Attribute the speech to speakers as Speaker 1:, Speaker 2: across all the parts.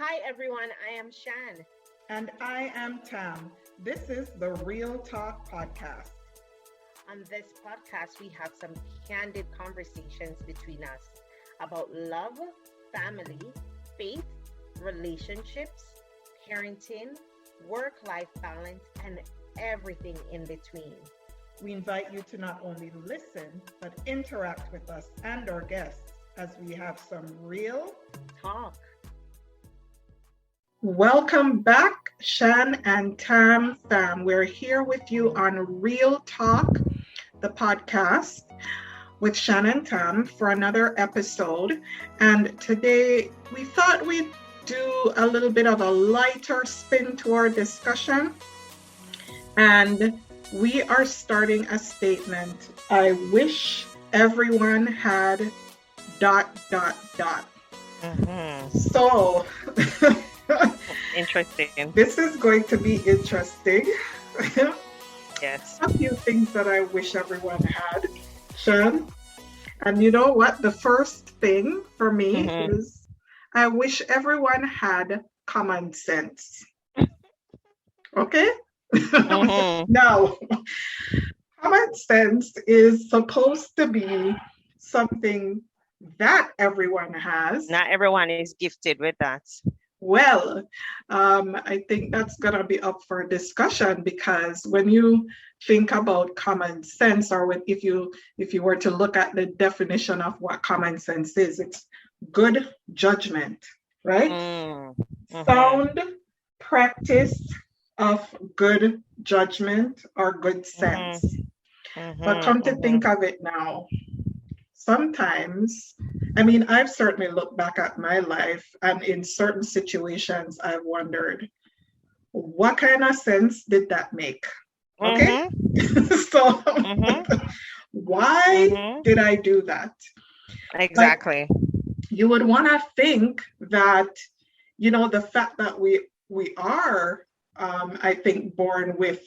Speaker 1: Hi everyone, I am Shan.
Speaker 2: And I am Tam. This is the Real Talk Podcast.
Speaker 1: On this podcast, we have some candid conversations between us about love, family, faith, relationships, parenting, work-life balance, and everything in between.
Speaker 2: We invite you to not only listen, but interact with us and our guests as we have some real
Speaker 1: Talk.
Speaker 2: Welcome back, Shan and Tam fam. We're here with you on Real Talk, the podcast with Shan and Tam for another episode. And today we thought we'd do a little bit of a lighter spin to our discussion. And we are starting a statement. I wish everyone had ... So
Speaker 1: Interesting.
Speaker 2: this is going to be interesting.
Speaker 1: Yes.
Speaker 2: A few things that I wish everyone had, Sean. And you know what? The first thing for me is I wish everyone had common sense. Okay? Now, common sense is supposed to be something that everyone has.
Speaker 1: Not everyone is gifted with that.
Speaker 2: Well, I think that's going to be up for discussion because when you think about common sense, or if you were to look at the definition of what common sense is, it's good judgment, right? Sound practice of good judgment or good sense. But come to think of it now, sometimes, I mean, I've certainly looked back at my life, and in certain situations, I've wondered, what kind of sense did that make? Okay? So, why did I do that?
Speaker 1: Exactly.
Speaker 2: Like, you would want to think that, you know, the fact that we are, I think, born with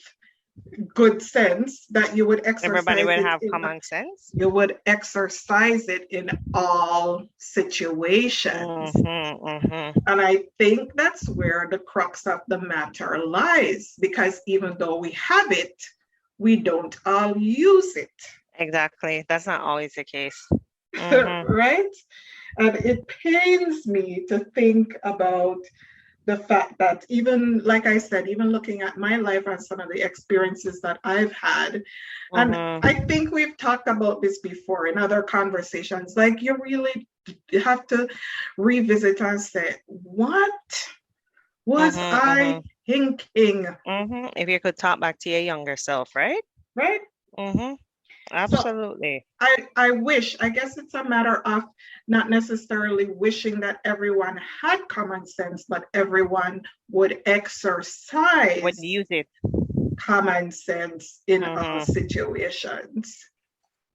Speaker 2: good sense, that you would exercise
Speaker 1: everybody would have common sense.
Speaker 2: You would exercise it in all situations. And I think that's where the crux of the matter lies, because even though we have it, we don't all use it.
Speaker 1: Exactly. That's not always the case.
Speaker 2: Right? And it pains me to think about the fact that, even like I said, even looking at my life and some of the experiences that I've had, and I think we've talked about this before in other conversations, like you really have to revisit and say, what was I thinking?
Speaker 1: If you could talk back to your younger self, right?
Speaker 2: Right?
Speaker 1: Absolutely.
Speaker 2: So I wish, I guess it's a matter of not necessarily wishing that everyone had common sense, but everyone would exercise,
Speaker 1: would use it,
Speaker 2: common sense in all situations.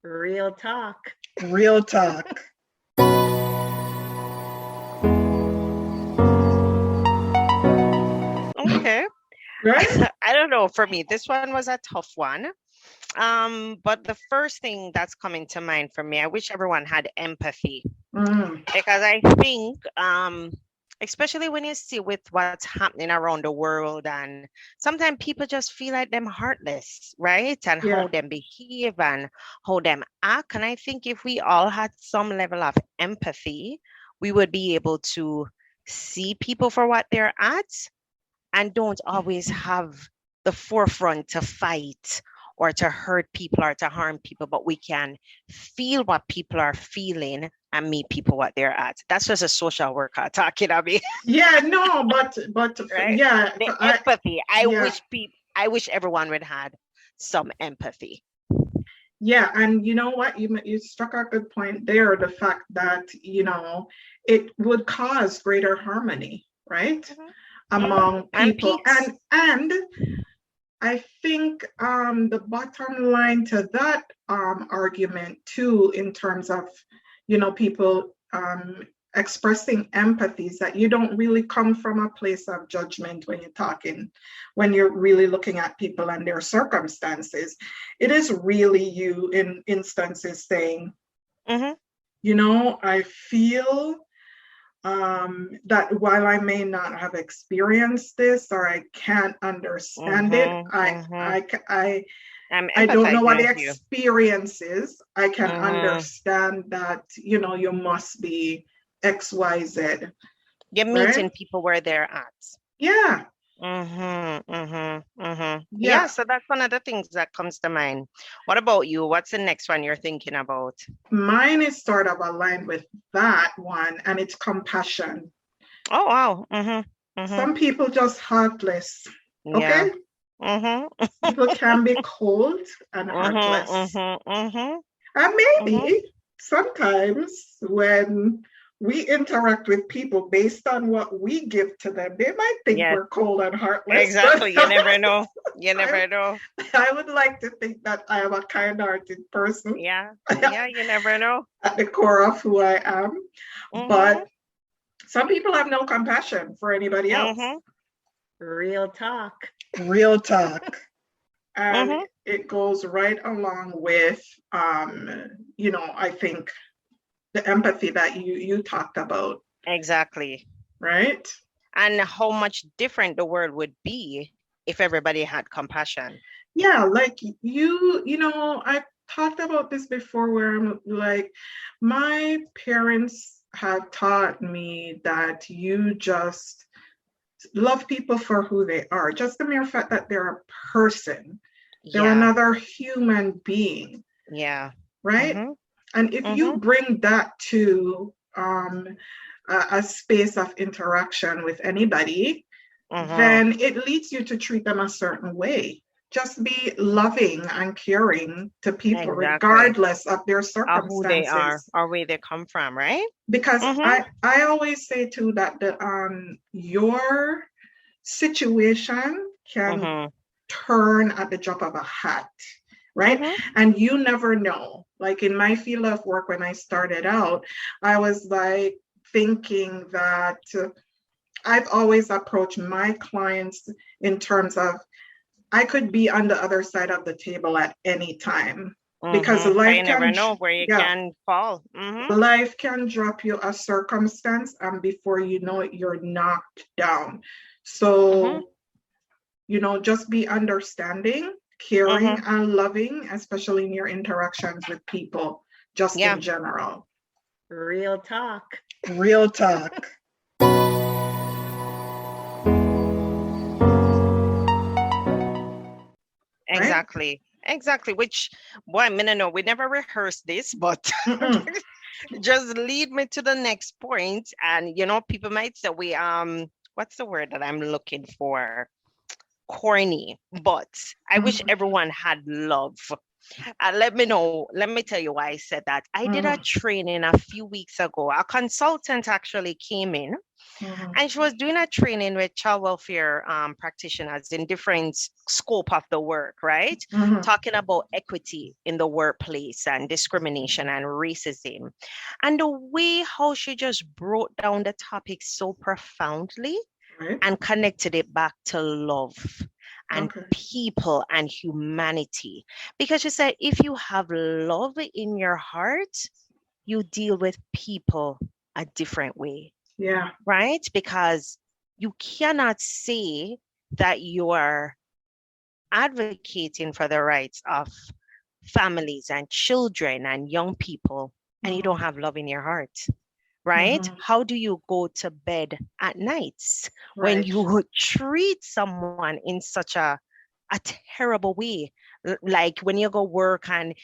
Speaker 1: Real talk.
Speaker 2: Real talk.
Speaker 1: Okay.
Speaker 2: Right?
Speaker 1: I don't know. For me, this one was a tough one. But the first thing that's coming to mind for me, I wish everyone had empathy. Because I think, especially when you see with what's happening around the world, and sometimes people just feel like them heartless, right? And how them behave and how them act. And I think if we all had some level of empathy, we would be able to see people for what they're at and don't always have the forefront to fight or to hurt people or to harm people, but we can feel what people are feeling and meet people what they're at. That's just a social worker talking about me.
Speaker 2: Yeah, no, but
Speaker 1: right?
Speaker 2: Yeah,
Speaker 1: the empathy. I wish everyone would have some empathy.
Speaker 2: Yeah, and you know what? You struck a good point there. The fact that, you know, it would cause greater harmony, right, among people, and I think the bottom line to that argument too, in terms of, you know, people expressing empathy, is that you don't really come from a place of judgment when you're really looking at people and their circumstances. It is really you in instances saying, you know, I feel that while I may not have experienced this or I can't understand it, I don't know what the experience is. I can understand that, you must be XYZ.
Speaker 1: You're meeting people where they're at.
Speaker 2: Yeah.
Speaker 1: Yeah, so that's one of the things that comes to mind. What about you? What's the next one you're thinking about?
Speaker 2: Mine is sort of aligned with that one, and it's compassion.
Speaker 1: Oh, wow.
Speaker 2: Some people just heartless. Okay? People can be cold and heartless. And maybe sometimes when we interact with people based on what we give to them, they might think we're cold and heartless.
Speaker 1: Exactly. You never know. You never know.
Speaker 2: I would like to think that I am a kind-hearted person.
Speaker 1: Yeah. Yeah, you never know.
Speaker 2: At the core of who I am. But some people have no compassion for anybody else.
Speaker 1: Real talk.
Speaker 2: Real talk. And it goes right along with, I think, the empathy that you talked about.
Speaker 1: Exactly.
Speaker 2: Right?
Speaker 1: And how much different the world would be if everybody had compassion.
Speaker 2: Yeah, like I talked about this before where I'm like, my parents have taught me that you just love people for who they are. Just the mere fact that they're a person. They're another human being.
Speaker 1: Yeah.
Speaker 2: Right? And if you bring that to a space of interaction with anybody, then it leads you to treat them a certain way. Just be loving and caring to people, regardless of their circumstances.
Speaker 1: Who they are or where they come from, right?
Speaker 2: Because I always say too that your situation can turn at the drop of a hat. Right? And you never know. Like in my field of work, when I started out, I was like thinking that I've always approached my clients in terms of I could be on the other side of the table at any time. Because life
Speaker 1: you never know where you can fall.
Speaker 2: Life can drop you a circumstance, and before you know it, you're knocked down. So, just be understanding, caring and loving, especially in your interactions with people, just in general.
Speaker 1: Real talk.
Speaker 2: Real talk.
Speaker 1: Exactly. Right? Exactly. Which, boy, I mean, I know we never rehearsed this, but just lead me to the next point. And, people might say what's the word that I'm looking for? Corny, but I wish everyone had love. Let me tell you why I said that. I did a training a few weeks ago. A consultant actually came in and she was doing a training with child welfare practitioners in different scope of the work, right? Talking about equity in the workplace and discrimination and racism. And the way how she just broke down the topic so profoundly and connected it back to love and people and humanity. Because she said, if you have love in your heart, you deal with people a different way.
Speaker 2: Yeah.
Speaker 1: Right? Because you cannot say that you are advocating for the rights of families and children and young people and you don't have love in your heart. Right? How do you go to bed at nights when you treat someone in such a terrible way? Like when you go work and,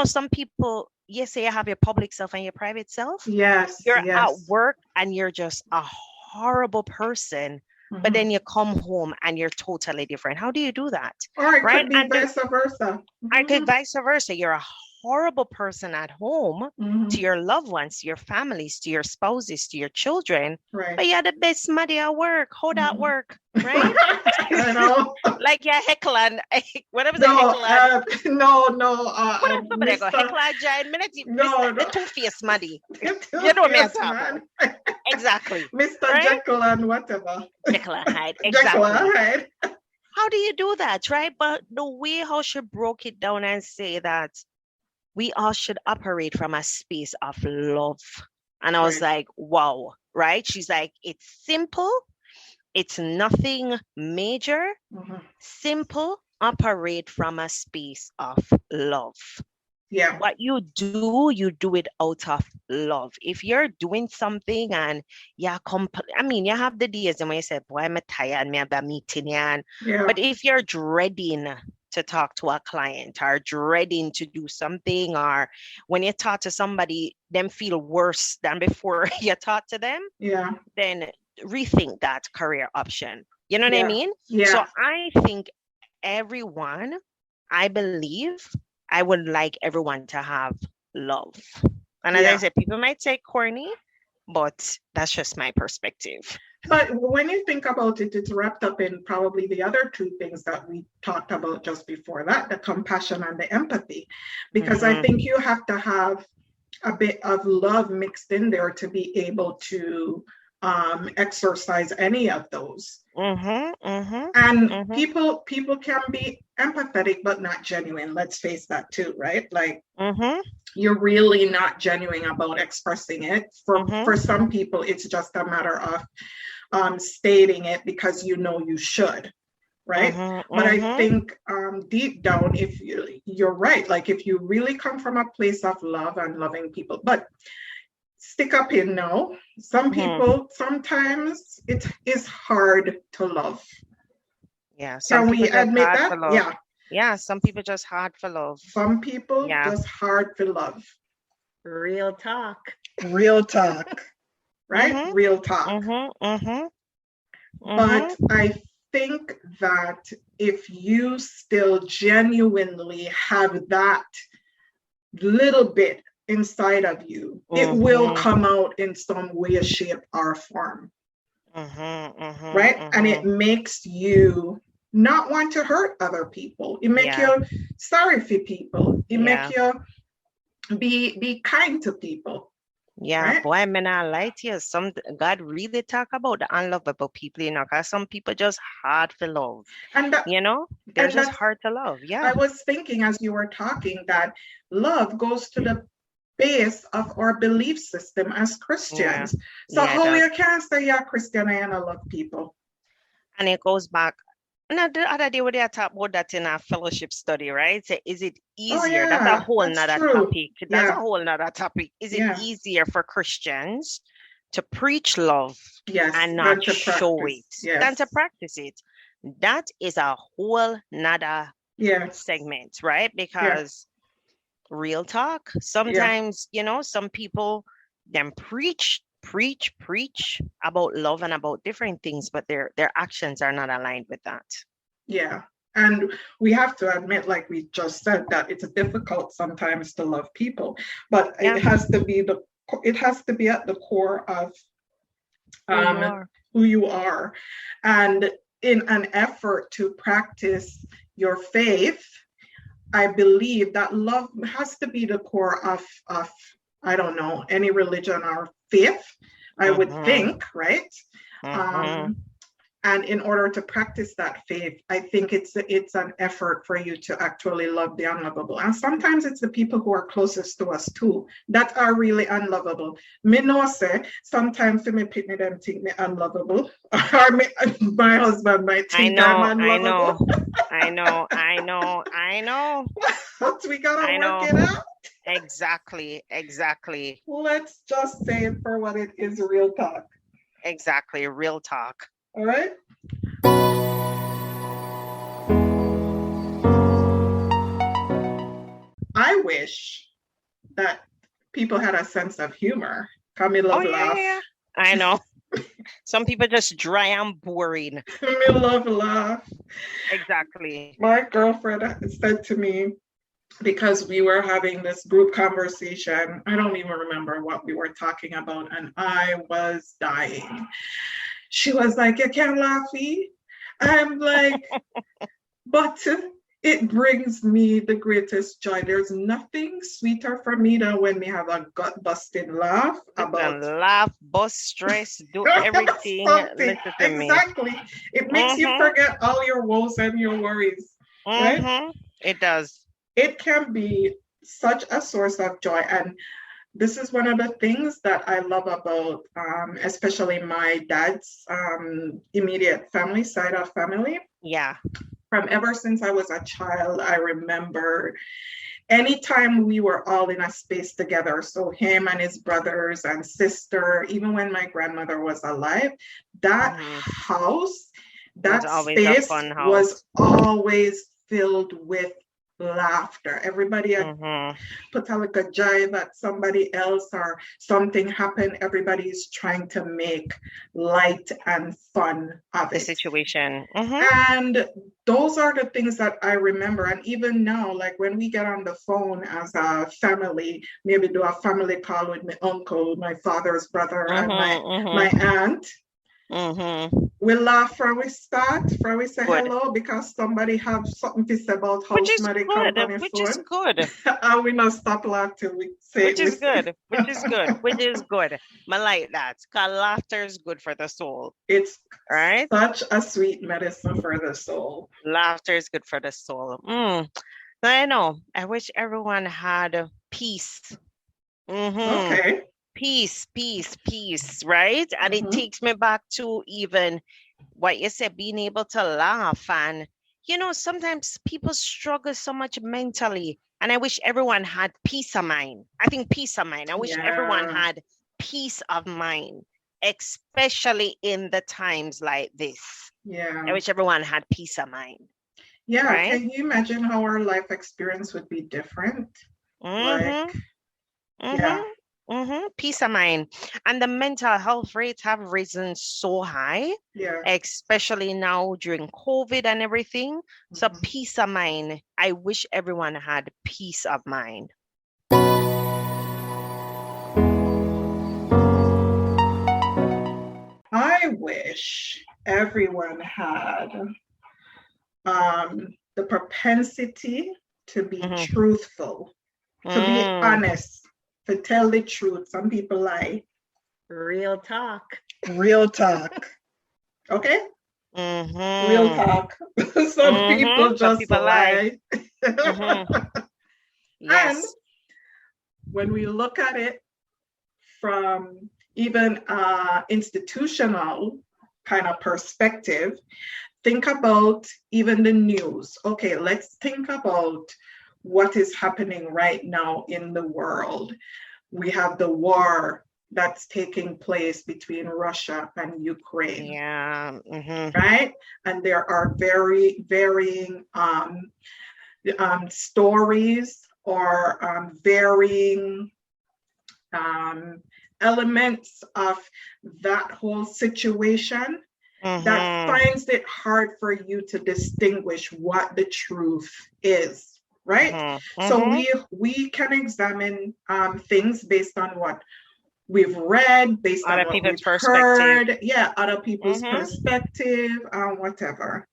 Speaker 1: some people, you say you have your public self and your private self.
Speaker 2: Yes.
Speaker 1: You're at work and you're just a horrible person, but then you come home and you're totally different. How do you do that?
Speaker 2: Or it could be vice versa.
Speaker 1: I could vice versa. You're a horrible person at home to your loved ones, to your families, to your spouses, to your children, but you're the best muddy at work. How that work, right?
Speaker 2: I know.
Speaker 1: Like you're heckling. Whatever the heckling.
Speaker 2: Whatever
Speaker 1: somebody go heckler giant minute. The two-faced muddy. You know me as talking. Exactly.
Speaker 2: Mr. Jekyll and whatever.
Speaker 1: Jekyll and Hyde. Exactly.
Speaker 2: Jekyll and Hyde.
Speaker 1: How do you do that, right? But the way how she broke it down and say that we all should operate from a space of love And I was like, wow, right? She's like, it's simple. It's nothing major. Simple. Operate from a space of love.
Speaker 2: Yeah.
Speaker 1: What you do it out of love. If you're doing something and you have the days when you say, boy, I'm tired, me have a meeting. But if you're dreading to talk to a client or dreading to do something, or when you talk to somebody, them feel worse than before you talk to them, then rethink that career option. You know what I mean? So I think I believe I would like everyone to have love. And as I said, people might say corny, but that's just my perspective.
Speaker 2: But when you think about it, it's wrapped up in probably the other two things that we talked about just before that, the compassion and the empathy. Because I think you have to have a bit of love mixed in there to be able to exercise any of those. And people can be empathetic but not genuine. Let's face that too, right? Like you're really not genuine about expressing it. For some people, it's just a matter of stating it because you know you should, right? But I think deep down, if you're right, like if you really come from a place of love and loving people, but stick up in now. Some people, sometimes it is hard to love.
Speaker 1: Yeah.
Speaker 2: Can we admit that? Yeah.
Speaker 1: Yeah. Some people just hard for love.
Speaker 2: Some people just hard for love.
Speaker 1: Real talk.
Speaker 2: Real talk. Right? Real talk. But I think that if you still genuinely have that little bit inside of you, it will come out in some way, shape, or form. Right? And it makes you not want to hurt other people. It makes you sorry for people. It makes you be kind to people.
Speaker 1: Yeah, right? Boy, I mean, I like you. God really talk about the unlovable people, because some people just hard for love. And they're just hard to love. Yeah.
Speaker 2: I was thinking as you were talking that love goes to the base of our belief system as Christians. So how you can say you're Christian and I love people?
Speaker 1: And it goes back. Now, the other day we talked about that in our fellowship study, right? So is it easier? That's a whole nother topic. That's a whole nother topic. Is it easier for Christians to preach love and not show it than to practice it? That is a whole nother segment, right? Because real talk, sometimes, some people then preach about love and about different things, but their actions are not aligned with that.
Speaker 2: Yeah. And we have to admit, like we just said, that it's difficult sometimes to love people, but it has to be at the core of who you are. And in an effort to practice your faith, I believe that love has to be the core of I don't know, any religion or faith, I would think, right? And in order to practice that faith, I think it's an effort for you to actually love the unlovable. And sometimes it's the people who are closest to us too that are really unlovable. Me know say sometimes me pitney them think me unlovable, or my husband might think I'm unlovable.
Speaker 1: I know.
Speaker 2: But we gotta work it out.
Speaker 1: Exactly.
Speaker 2: Let's just say it for what it is, real talk.
Speaker 1: Exactly, real talk.
Speaker 2: All right. I wish that people had a sense of humor. Come love laugh.
Speaker 1: Yeah. I know. Some people just dry and boring.
Speaker 2: Me love laugh.
Speaker 1: Exactly.
Speaker 2: My girlfriend said to me, because we were having this group conversation, I don't even remember what we were talking about, and I was dying. She was like, you can't laugh, I'm like, but it brings me the greatest joy. There's nothing sweeter for me than when we have a gut-busting laugh about
Speaker 1: laugh, bust stress, do everything. Listen to me.
Speaker 2: Exactly. It makes you forget all your woes and your worries. Right?
Speaker 1: It does.
Speaker 2: It can be such a source of joy. And this is one of the things that I love about, especially my dad's immediate family, side of family.
Speaker 1: Yeah.
Speaker 2: From ever since I was a child, I remember anytime we were all in a space together, so him and his brothers and sister, even when my grandmother was alive, that house, that space was always filled with laughter. Everybody had put a like a jive at somebody else or something happened. Everybody's trying to make light and fun of
Speaker 1: the situation.
Speaker 2: And those are the things that I remember. And even now, like when we get on the phone as a family, maybe do a family call with my uncle, my father's brother, and my aunt. We laugh for we start, for we say hello because somebody have something to say about how somebody come on your phone.
Speaker 1: Which is good.
Speaker 2: And we not stop laugh till we say
Speaker 1: which is good. I like that. Because laughter is good for the soul.
Speaker 2: It's right. Such a sweet medicine for the soul.
Speaker 1: Laughter is good for the soul. I know. I wish everyone had peace.
Speaker 2: Okay.
Speaker 1: Peace, right? And it takes me back to even what you said, being able to laugh. And, sometimes people struggle so much mentally. And I wish everyone had peace of mind. I think peace of mind. I wish everyone had peace of mind, especially in the times like this.
Speaker 2: Yeah.
Speaker 1: I wish everyone had peace of mind.
Speaker 2: Yeah. Right? Can you imagine how our life experience would be different?
Speaker 1: Yeah. Peace of mind. And the mental health rates have risen so high, especially now during COVID and everything. So peace of mind. I wish everyone had peace of mind.
Speaker 2: I wish everyone had the propensity to be truthful, to be honest, to tell the truth. Some people lie.
Speaker 1: Real talk.
Speaker 2: Okay? Real talk. Some people just lie.
Speaker 1: Yes.
Speaker 2: And when we look at it from even institutional kind of perspective, think about even the news. Okay, let's think about what is happening right now in the world. We have the war that's taking place between Russia and Ukraine.
Speaker 1: Yeah.
Speaker 2: Right? And there are very varying stories or varying elements of that whole situation that finds it hard for you to distinguish what the truth is. Right? So we can examine things based on what we've read, based on what we've heard. Yeah, other people's perspective, whatever.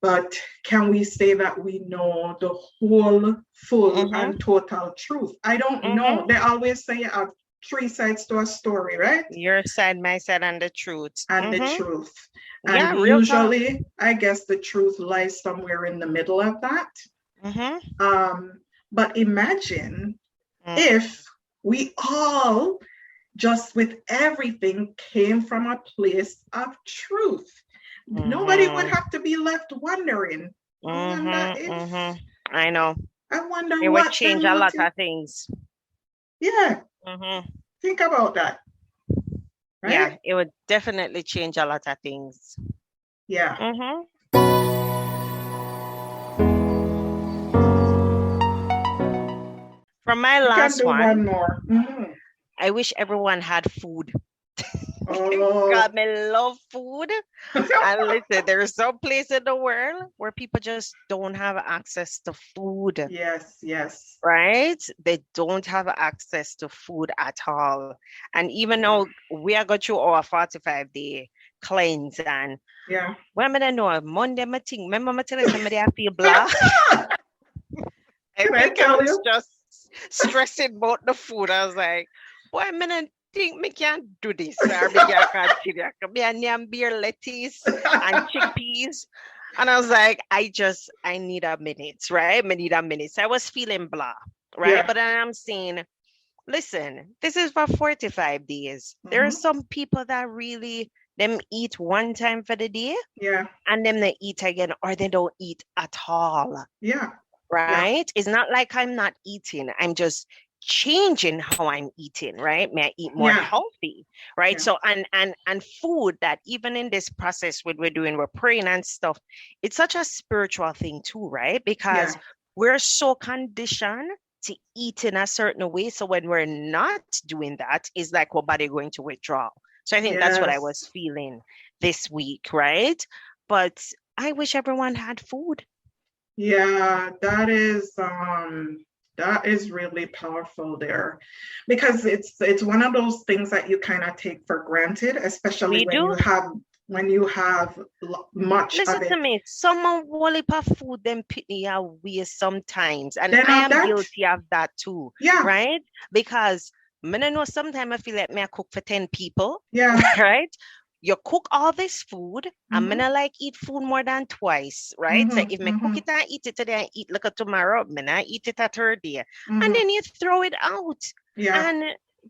Speaker 2: But can we say that we know the whole, full, and total truth? I don't know. They always say you have 3 sides to a story, right?
Speaker 1: Your side, my side, and the truth.
Speaker 2: And the truth. And usually, I guess the truth lies somewhere in the middle of that. But imagine if we all, just with everything, came from a place of truth. Nobody would have to be left wondering.
Speaker 1: I know.
Speaker 2: I wonder
Speaker 1: it would change a lot of things.
Speaker 2: Yeah. Think about that.
Speaker 1: Right? Yeah, it would definitely change a lot of things.
Speaker 2: Yeah.
Speaker 1: From my last one
Speaker 2: more.
Speaker 1: I wish everyone had food. God, me love food. And listen, there's some place in the world where people just don't have access to food.
Speaker 2: Yes.
Speaker 1: Right? They don't have access to food at all. And even though we are going through our 45-day cleanse and when I know Monday, I think, remember I tell you somebody I feel blah? I think I was just stressing about the food. I was like, boy, I think me can't do this. Or me can't continue. Me and yam beer lettuce and chickpeas. And I was like, I need a minute, right? I need a minute. So I was feeling blah, right? But then I'm saying, listen, this is for 45 days. There are some people that really them eat one time for the day
Speaker 2: Yeah.
Speaker 1: and then they eat again or they don't eat at all.
Speaker 2: Yeah.
Speaker 1: Right? It's not like I'm not eating. I'm just changing how I'm eating, right? May I eat more healthy, right? So and food that even in this process what we're doing, we're praying and stuff, it's such a spiritual thing too, right? Because we're so conditioned to eat in a certain way. So when we're not doing that, it's like our body going to withdraw. So I think that's what I was feeling this week, right? But I wish everyone had food.
Speaker 2: Yeah, that is really powerful there, because it's one of those things that you kind of take for granted, especially when you have much
Speaker 1: Listen
Speaker 2: of it.
Speaker 1: to me, someone will of food them put me away sometimes, and I am guilty of that too.
Speaker 2: Yeah,
Speaker 1: right? Because I know sometimes I feel like me I cook for 10 people.
Speaker 2: Yeah,
Speaker 1: right? You cook all this food, I'm gonna like eat food more than twice, right? So if me cook it and eat it today and eat like a tomorrow, I'm gonna eat it a third day. And then you throw it out.
Speaker 2: Yeah.
Speaker 1: And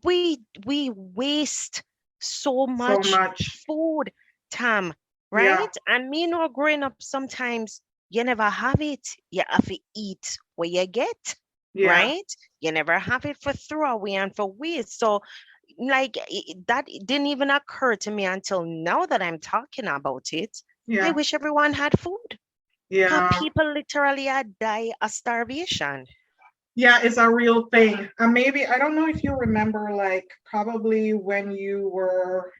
Speaker 1: we waste so much food, Tam, right?
Speaker 2: Yeah.
Speaker 1: And me know growing up, sometimes you never have it. You have to eat what you get, right? You never have it for throwaway and for waste. So like that didn't even occur to me until now that I'm talking about it. I wish everyone had food.
Speaker 2: Yeah.
Speaker 1: People literally die of starvation.
Speaker 2: Yeah, it's a real thing. And maybe, I don't know if you remember, like probably when you were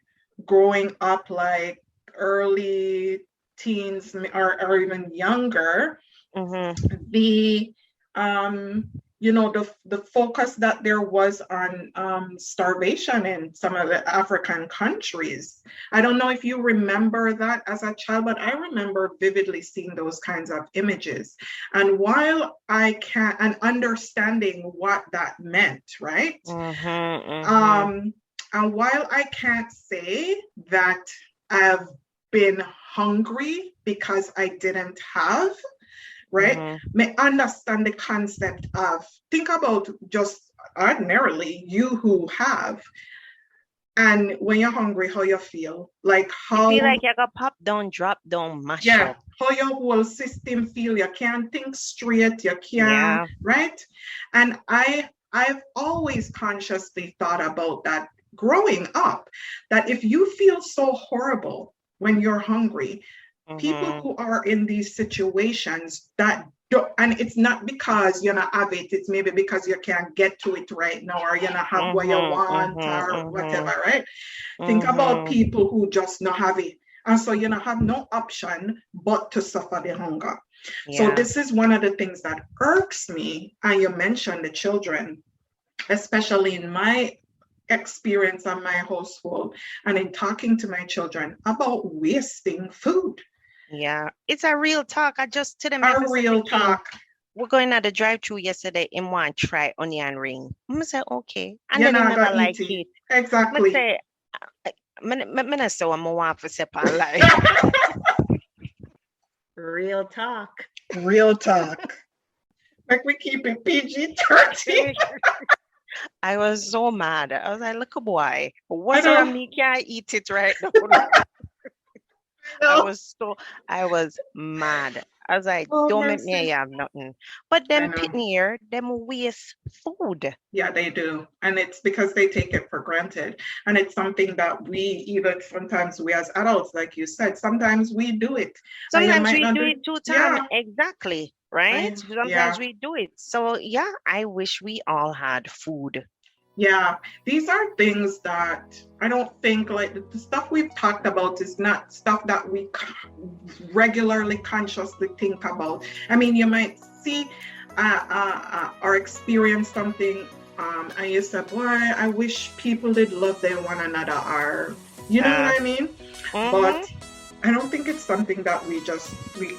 Speaker 2: growing up, like early teens or even younger, the the focus that there was on starvation in some of the African countries. I don't know if you remember that as a child, but I remember vividly seeing those kinds of images. And while I can, and understanding what that meant, right? And while I can't say that I've been hungry because I didn't have, right? May understand the concept of, think about just ordinarily you who have, and when you're hungry, how you feel, like how
Speaker 1: you feel like you got pop down, drop down, mash up.
Speaker 2: How your whole system feel. You can't think straight, you can't, right? And I've always consciously thought about that growing up, that if you feel so horrible when you're hungry, people who are in these situations that don't, and it's not because you not have it, it's maybe because you can't get to it right now, or you not have what you want, or whatever, right? Think about people who just not have it, and so you not have no option but to suffer the hunger. So this is one of the things that irks me. And you mentioned the children, especially in my experience on my household and in talking to my children about wasting food.
Speaker 1: Yeah, it's a real talk. I just to them
Speaker 2: a real talk.
Speaker 1: We're going at the drive-thru yesterday and want to try onion ring. I'm say okay, and then I never like it.
Speaker 2: Exactly.
Speaker 1: Say, I say I'm want for separate life. Real talk.
Speaker 2: Real talk. Like we keep it PG-13.
Speaker 1: I was so mad. I was like, look, boy, what's wrong? Me can't eat it right now. I was mad. I was like, don't make me have nothing. But them pitting here, them waste food.
Speaker 2: Yeah, they do. And it's because they take it for granted. And it's something that we, even sometimes we as adults, like you said, sometimes we do it.
Speaker 1: Sometimes we do it 2 times. Exactly. Right? Sometimes we do it. So yeah, I wish we all had food.
Speaker 2: Yeah, these are things that I don't think, like the stuff we've talked about is not stuff that we regularly consciously think about. I mean, you might see or experience something and you say, boy, I wish people did love their one another, or you know what I mean? But I don't think it's something that we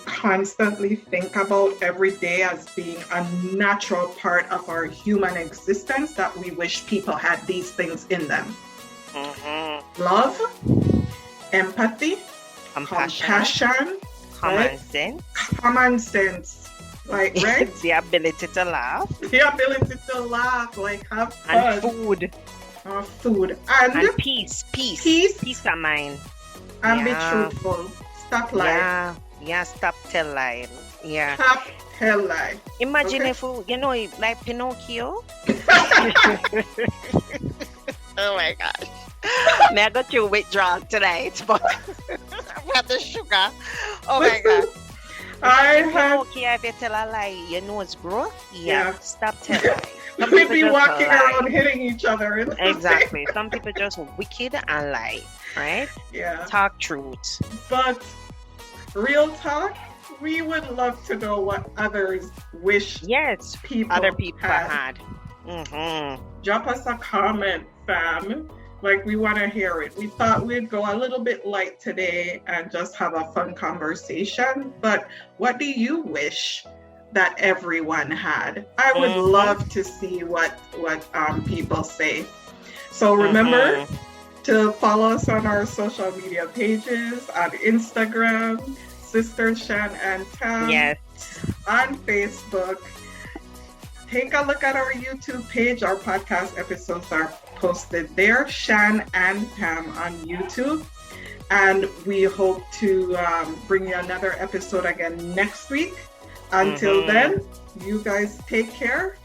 Speaker 2: constantly think about every day as being a natural part of our human existence, that we wish people had these things in them. Love, empathy, compassion,
Speaker 1: common sense.
Speaker 2: Common sense. Like, right?
Speaker 1: The ability to laugh.
Speaker 2: The ability to laugh, like have fun.
Speaker 1: And food.
Speaker 2: Food.
Speaker 1: And peace. Peace of mind.
Speaker 2: And be truthful. Stop lying.
Speaker 1: Yeah, stop tell lie. Yeah.
Speaker 2: Stop tell lie.
Speaker 1: Imagine if, like Pinocchio. Oh my gosh. May I go through withdrawal tonight, but I've got the sugar. Oh my God. Pinocchio, if you tell a lie, your nose grow. Yeah. Stop telling lies.
Speaker 2: We'd be walking around hitting each other.
Speaker 1: Exactly. Some people just wicked and lie, right?
Speaker 2: Yeah.
Speaker 1: Talk truth.
Speaker 2: But real talk, we would love to know what others wish other people had. Mm-hmm. Drop us a comment, fam. Like, we want to hear it. We thought we'd go a little bit light today and just have a fun conversation. But what do you wish that everyone had? I would love to see what people say. So remember to follow us on our social media pages on Instagram, Sisters Shan and Tam.
Speaker 1: Yes.
Speaker 2: On Facebook. Take a look at our YouTube page. Our podcast episodes are posted there, Shan and Tam on YouTube. And we hope to bring you another episode again next week. Until then, you guys take care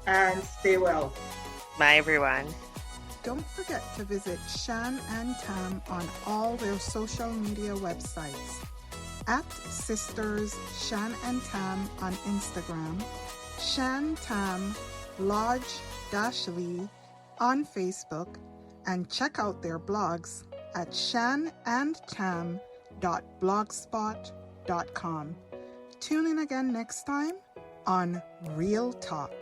Speaker 2: and stay well.
Speaker 1: Bye, everyone.
Speaker 3: Don't forget to visit Shan and Tam on all their social media websites. At Sisters Shan and Tam on Instagram, Shan Tam Lodge-Lee on Facebook, and check out their blogs at shanandtam.blogspot.com. Tune in again next time on Real Talk.